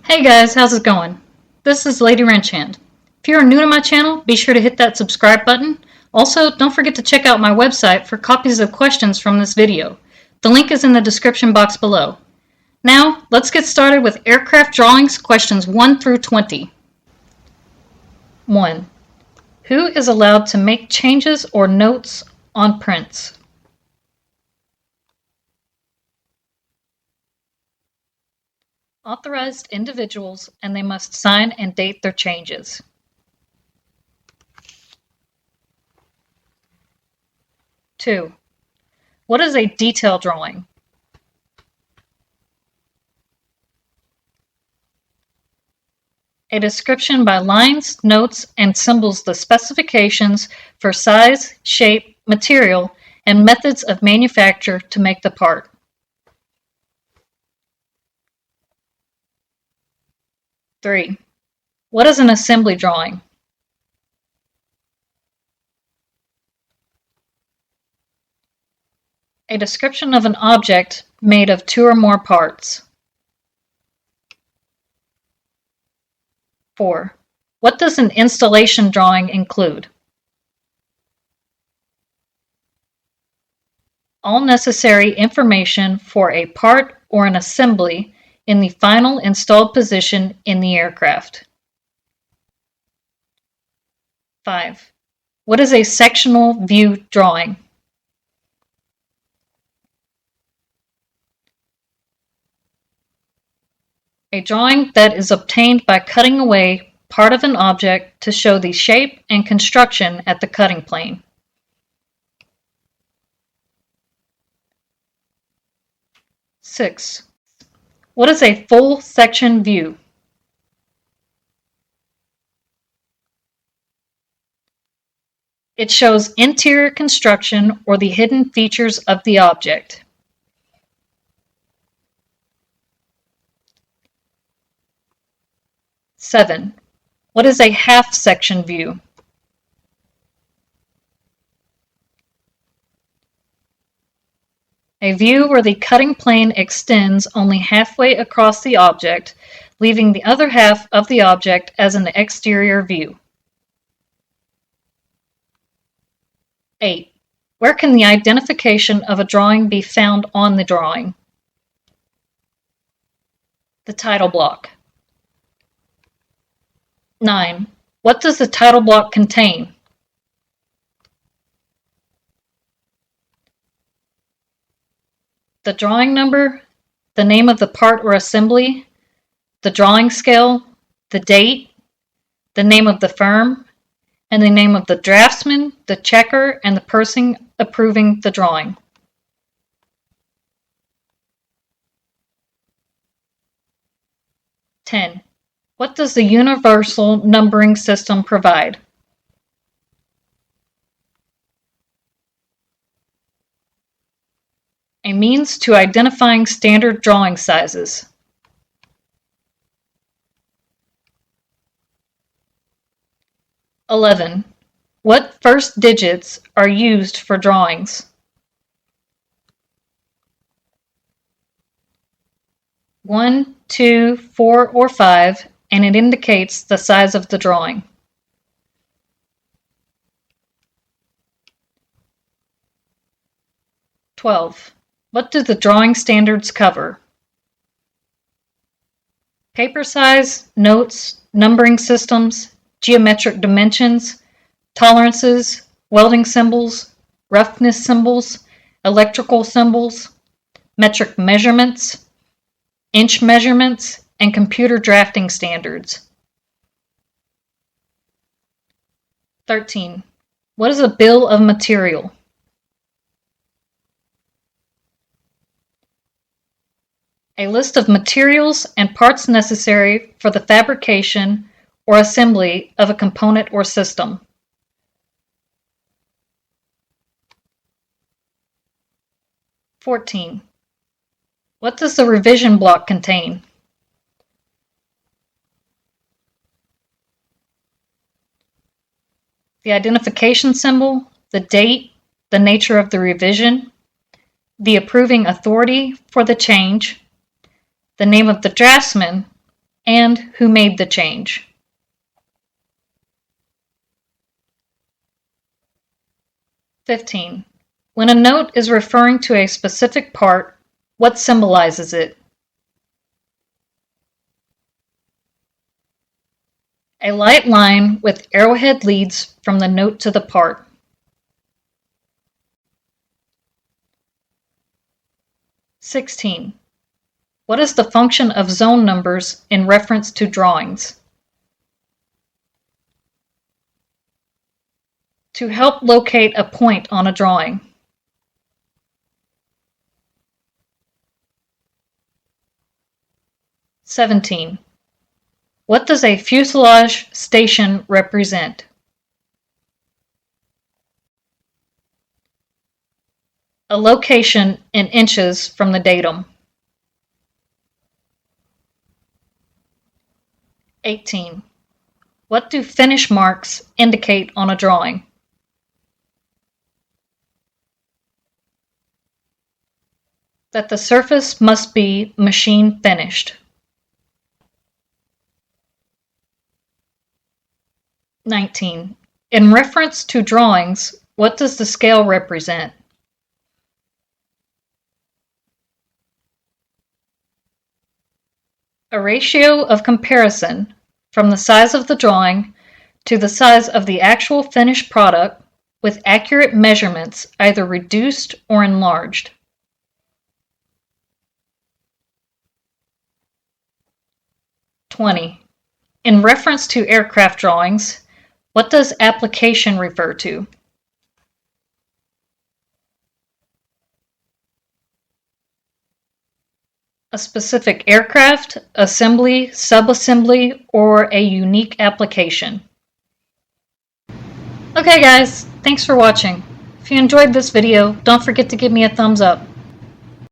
Hey guys, how's it going? This is Lady Wrenchhand. If you're new to my channel, be sure to hit that subscribe button. Also, don't forget to check out my website for copies of questions from this video. The link is in the description box below. Now, let's get started with aircraft drawings questions 1 through 20. 1. Who is allowed to make changes or notes on prints? Authorized individuals, and they must sign and date their changes. 2. What is a detail drawing? A description by lines, notes, and symbols the specifications for size, shape, material, and methods of manufacture to make the part. 3. What is an assembly drawing? A description of an object made of 2 or more parts. 4. What does an installation drawing include? All necessary information for a part or an assembly in the final installed position in the aircraft. 5. What is a sectional view drawing? A drawing that is obtained by cutting away part of an object to show the shape and construction at the cutting plane. 6. What is a full section view? It shows interior construction or the hidden features of the object. 7. What is a half section view? A view where the cutting plane extends only halfway across the object, leaving the other half of the object as an exterior view. 8. Where can the identification of a drawing be found on the drawing? The title block. 9. What does the title block contain? The drawing number, the name of the part or assembly, the drawing scale, the date, the name of the firm, and the name of the draftsman, the checker, and the person approving the drawing. 10. What does the universal numbering system provide? A means to identifying standard drawing sizes. 11. What first digits are used for drawings? 1, 2, 4, or 5, and it indicates the size of the drawing. 12. What do the drawing standards cover? Paper size, notes, numbering systems, geometric dimensions, tolerances, welding symbols, roughness symbols, electrical symbols, metric measurements, inch measurements, and computer drafting standards. 13. What is a bill of material? A list of materials and parts necessary for the fabrication or assembly of a component or system. 14. What does the revision block contain? The identification symbol, the date, the nature of the revision, the approving authority for the change, the name of the draftsman, and who made the change. (15) When a note is referring to a specific part, what symbolizes it? A light line with arrowhead leads from the note to the part. (16) What is the function of zone numbers in reference to drawings? To help locate a point on a drawing. (17) What does a fuselage station represent? A location in inches from the datum. 18. What do finish marks indicate on a drawing? That the surface must be machine finished. 19. In reference to drawings, what does the scale represent? A ratio of comparison from the size of the drawing to the size of the actual finished product with accurate measurements either reduced or enlarged. 20. In reference to aircraft drawings, what does application refer to? A specific aircraft, assembly, subassembly, or a unique application. Okay guys, thanks for watching. If you enjoyed this video, don't forget to give me a thumbs up.